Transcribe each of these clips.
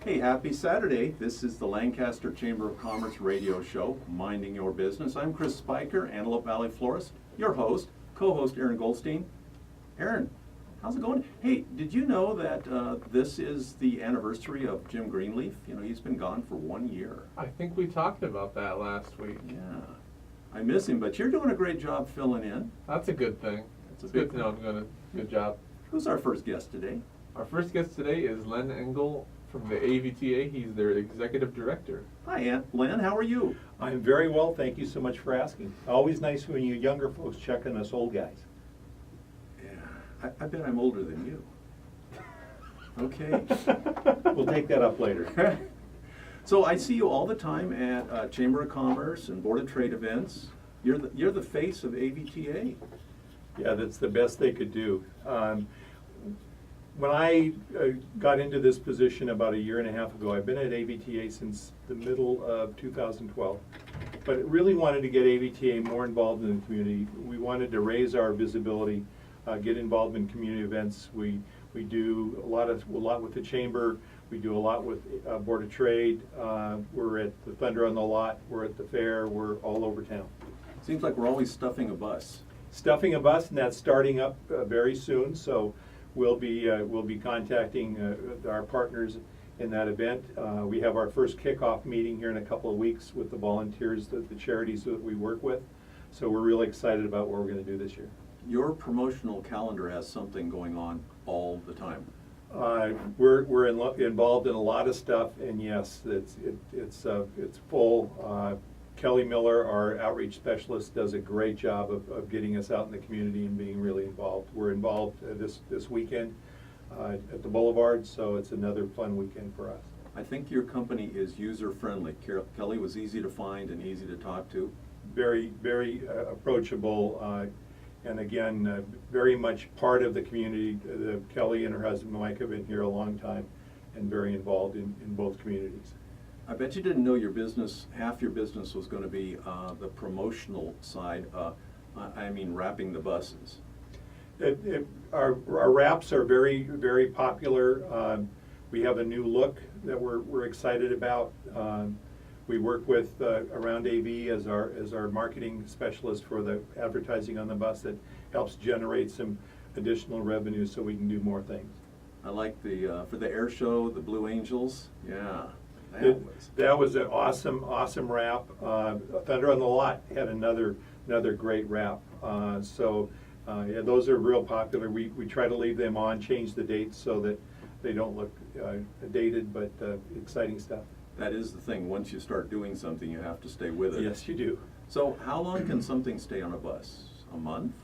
Hey, happy Saturday. This is the Lancaster Chamber of Commerce radio show, Minding Your Business. I'm Chris Spiker, Antelope Valley florist, your host, co-host Aaron Goldstein. Aaron, how's it going? Hey, did you know that this is the anniversary of Jim Greenleaf? You know, he's been gone for 1 year. I think we talked about that last week. Yeah, I miss him, but you're doing a great job filling in. That's a good thing. It's a It's big good to know I'm doing a good job. Who's our first guest today? Our first guest today is Engel from the AVTA. He's their executive director. Hi, Len. How are you? I'm very well, thank you so much for asking. Always nice when you younger folks check on us old guys. Yeah, I bet I'm older than you. Okay. We'll take that up later. So I see you all the time at Chamber of Commerce and Board of Trade events. You're the face of AVTA. Yeah, that's the best they could do. When I got into this position about 1.5 years ago, I've been at AVTA since the middle of 2012, but really wanted to get AVTA more involved in the community. We wanted to raise our visibility, get involved in community events. We do a lot with the Chamber. We do a lot with Board of Trade. We're at the Thunder on the Lot. We're at the fair. We're all over town. Seems like we're always stuffing a bus. Stuffing a bus, and that's starting up very soon. So we'll be contacting our partners in that event. We have our first kickoff meeting here in a couple of weeks with the volunteers, the charities that we work with. So we're really excited about what we're going to do this year. Your promotional calendar has something going on all the time. We're involved in a lot of stuff, and yes, it's full. Kelly Miller, our outreach specialist, does a great job of getting us out in the community and being really involved. We're involved this weekend at the Boulevard, so it's another fun weekend for us. I think your company is user-friendly. Kelly was easy to find and easy to talk to. Very, very approachable, and again, very much part of the community. Kelly and her husband Mike have been here a long time and very involved in both communities. I bet you didn't know your business, half your business was going to be the promotional side, I mean wrapping the buses. Our wraps are very, very popular. We have a new look that we're excited about. We work with Around AV as our marketing specialist for the advertising on the bus that helps generate some additional revenue so we can do more things. I like for the air show, the Blue Angels, yeah. That was an awesome wrap. Thunder on the Lot had another great wrap. Yeah, those are real popular. We try to leave them on, change the dates so that they don't look dated, but exciting stuff. That is the thing. Once you start doing something, you have to stay with it. Yes, you do. So how long can something stay on a bus? A month?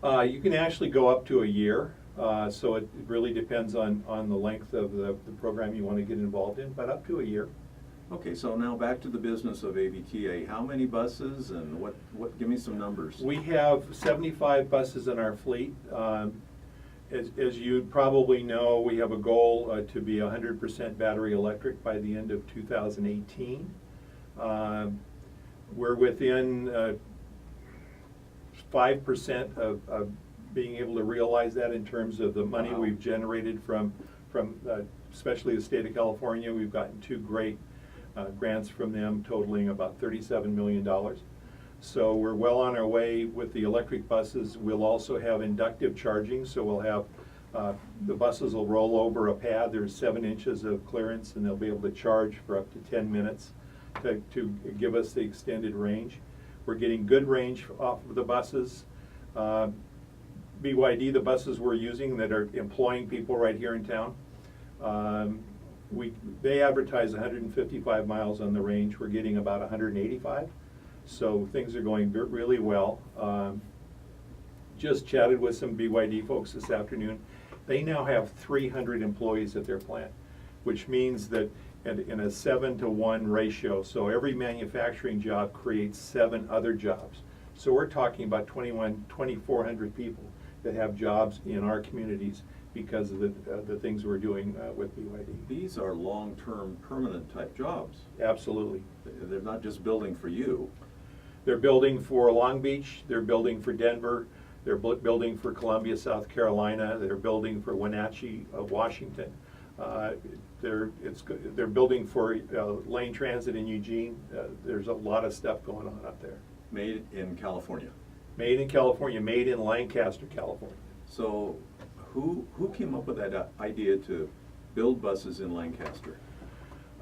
You can actually go up to 1 year. So it really depends on the length of the program you want to get involved in, but up to 1 year. Okay, so now back to the business of AVTA. How many buses and what? Give me some numbers. We have 75 buses in our fleet. As you probably know, we have a goal to be 100% battery electric by the end of 2018. We're within 5% of being able to realize that in terms of the money we've generated from especially the state of California. We've gotten 2 great grants from them totaling about $37 million. So we're well on our way with the electric buses. We'll also have inductive charging, so we'll have the buses will roll over a pad. There's 7 inches of clearance, and they'll be able to charge for up to 10 minutes to give us the extended range. We're getting good range off of the buses. BYD, the buses we're using that are employing people right here in town, they advertise 155 miles on the range. We're getting about 185, so things are going really well. Just chatted with some BYD folks this afternoon. They now have 300 employees at their plant, which means that in a 7-to-1 ratio, so every manufacturing job creates 7 other jobs. So we're talking about 2,400 people that have jobs in our communities because of the things we're doing with BYD. These are long-term, permanent type jobs. Absolutely. They're not just building for you. They're building for Long Beach, they're building for Denver, they're building for Columbia, South Carolina, they're building for Wenatchee, Washington. They're building for lane transit in Eugene. There's a lot of stuff going on up there. Made in California. Made in California, made in Lancaster, California. So who came up with that idea to build buses in Lancaster?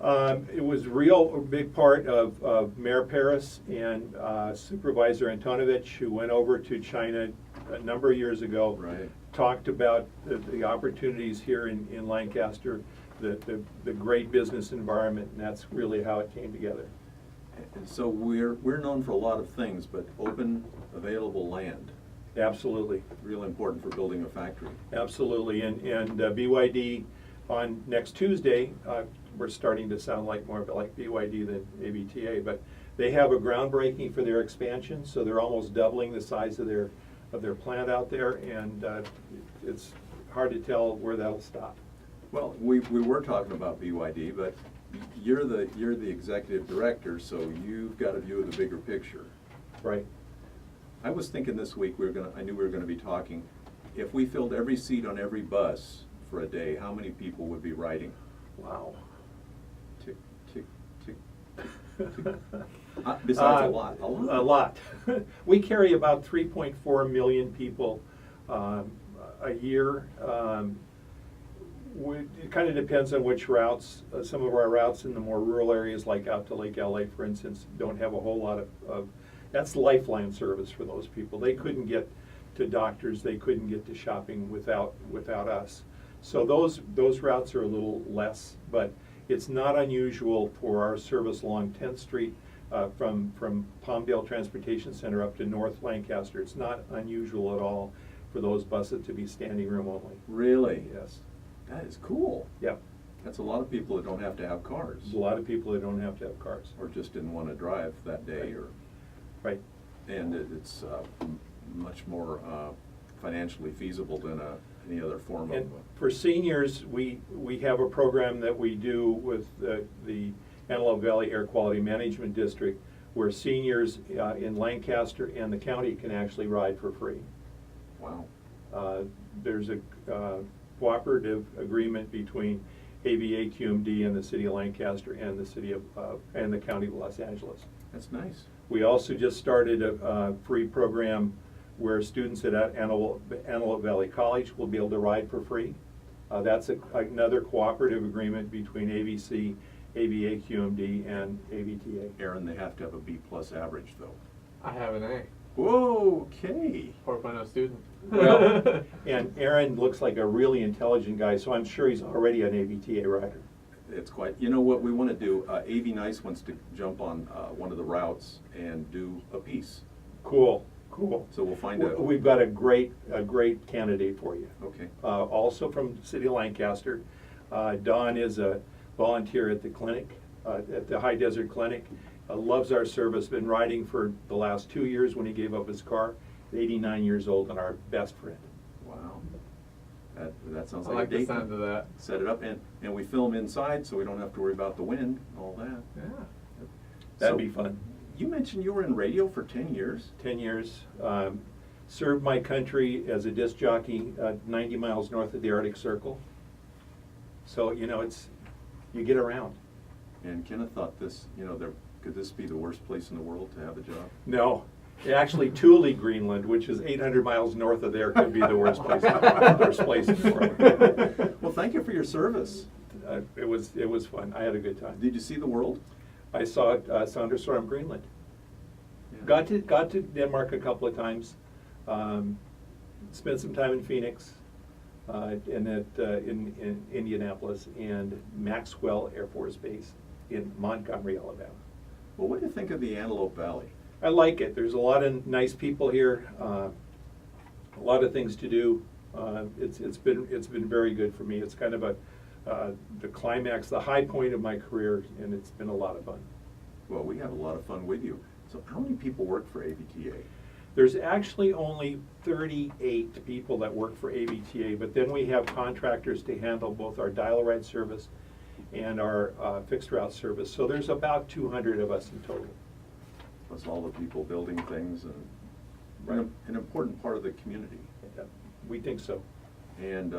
It was a big part of Mayor Paris and Supervisor Antonovich, who went over to China a number of years ago. Right. Talked about the opportunities here in Lancaster, the great business environment, and that's really how it came together. And so we're known for a lot of things, but open, available land, Absolutely, real important for building a factory. absolutely. And BYD on next Tuesday, we're starting to sound like more like BYD than AVTA, but they have a groundbreaking for their expansion, so they're almost doubling the size of their plant out there, and it's hard to tell where that'll stop. Well, we were talking about BYD, but you're the executive director, so you've got a view of the bigger picture. Right. I was thinking this week I knew we were gonna be talking, if we filled every seat on every bus for a day, how many people would be riding? Wow. Tick, tick, tick, tick. Besides a lot. A lot. We carry about 3.4 million people a year. It kind of depends on which routes. Some of our routes in the more rural areas, like out to Lake LA, for instance, don't have a whole lot of that's lifeline service for those people. They couldn't get to doctors, they couldn't get to shopping without us. So those routes are a little less, but it's not unusual for our service along 10th Street from Palmdale Transportation Center up to North Lancaster. It's not unusual at all for those buses to be standing room only. Really? Yes. That is cool. Yep. That's a lot of people that don't have to have cars. There's a lot of people that don't have to have cars. Or just didn't want to drive that day, or, Right. and it's much more financially feasible than any other form of. And for seniors, we have a program that we do with the Antelope Valley Air Quality Management District, where seniors in Lancaster and the county can actually ride for free. Wow. There's a cooperative agreement between AVA QMD and the city of Lancaster and the city of and the county of Los Angeles. That's nice. We also just started a free program where students at Antelope Valley College will be able to ride for free. That's another cooperative agreement between AVC, AVA QMD, and AVTA. Aaron, they have to have a B+ average, though. I have an A, Whoa, okay. 4.0 student. Well, and Aaron looks like a really intelligent guy, so I'm sure he's already an AVTA rider. It's quite, you know what we want to do, AV Nice wants to jump on one of the routes and do a piece. Cool, cool. So we'll find out. We've got a great candidate for you. Okay. Also from the city of Lancaster, Don is a volunteer at the clinic, at the High Desert Clinic. Loves our service, been riding for the last 2 years when he gave up his car. 89 years old and our best friend. Wow. That sounds I like like a the date. sound of that. Set it up, and we film inside, so we don't have to worry about the wind and all that. Yeah. That'd So, be fun. You mentioned you were in radio for 10 years. 10 years. Served my country as a disc jockey 90 miles north of the Arctic Circle. So, you know, you get around. And Kenneth thought this, could this be the worst place in the world to have a job? No. Actually, Thule, Greenland, which is 800 miles north of there, could be the worst place in the world. Well, thank you for your service. It was fun. I had a good time. Did you see the world? I saw Thunderstorm Greenland. Yeah. Got to Denmark a couple of times. Spent some time in Phoenix, in Indianapolis, and Maxwell Air Force Base in Montgomery, Alabama. Well, what do you think of the Antelope Valley? I like it. There's a lot of nice people here, a lot of things to do. It's been very good for me. It's kind of the climax, the high point of my career, and it's been a lot of fun. Well, we have a lot of fun with you. So how many people work for AVTA? There's actually only 38 people that work for AVTA, but then we have contractors to handle both our dial-a-ride service and our fixed route service. So there's about 200 of us in total. Plus all the people building things and Right. an important part of the community. We think so. And,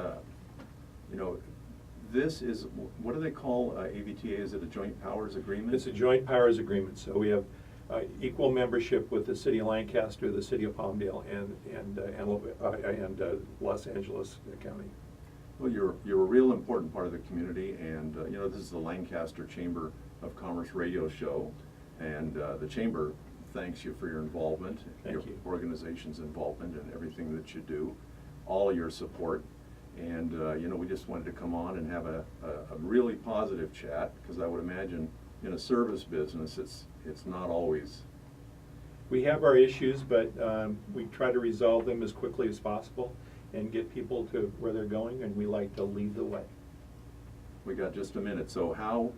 this is, what do they call AVTA? Is it a joint powers agreement? It's a joint powers agreement, so we have equal membership with the city of Lancaster, the city of Palmdale, and Los Angeles County. Well, you're a real important part of the community, and you know, this is the Lancaster Chamber of Commerce radio show, and the chamber thanks you for your involvement, Thank your you. organization's involvement in everything that you do, all your support, and you know, we just wanted to come on and have a really positive chat, because I would imagine in a service business, it's not always. We have our issues, but we try to resolve them as quickly as possible and get people to where they're going, and we like to lead the way. We got just a minute, so how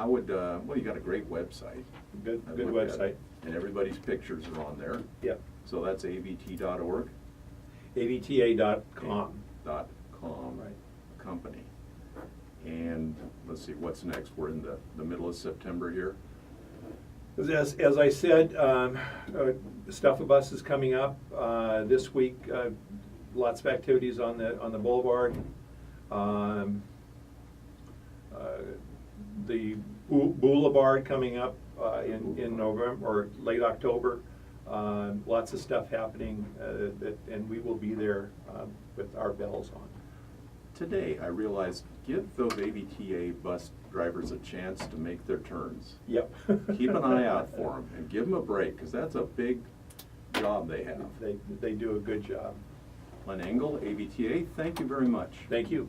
would, well, you got a great website. Good I looked at website. it, and everybody's pictures are on there. Yep. So that's avt.org. AVTA.com. .com Right. company. And let's see, what's next? We're in the middle of September here. As I said, Stuff Bus is coming up this week. Lots of activities on the boulevard. The boulevard coming up in November or late October. Lots of stuff happening, and we will be there with our bells on. Today, I realized, give those AVTA bus drivers a chance to make their turns. Yep. Keep an eye out for them and give them a break, because that's a big job they have. They do a good job. Len Engel, AVTA, thank you very much. Thank you.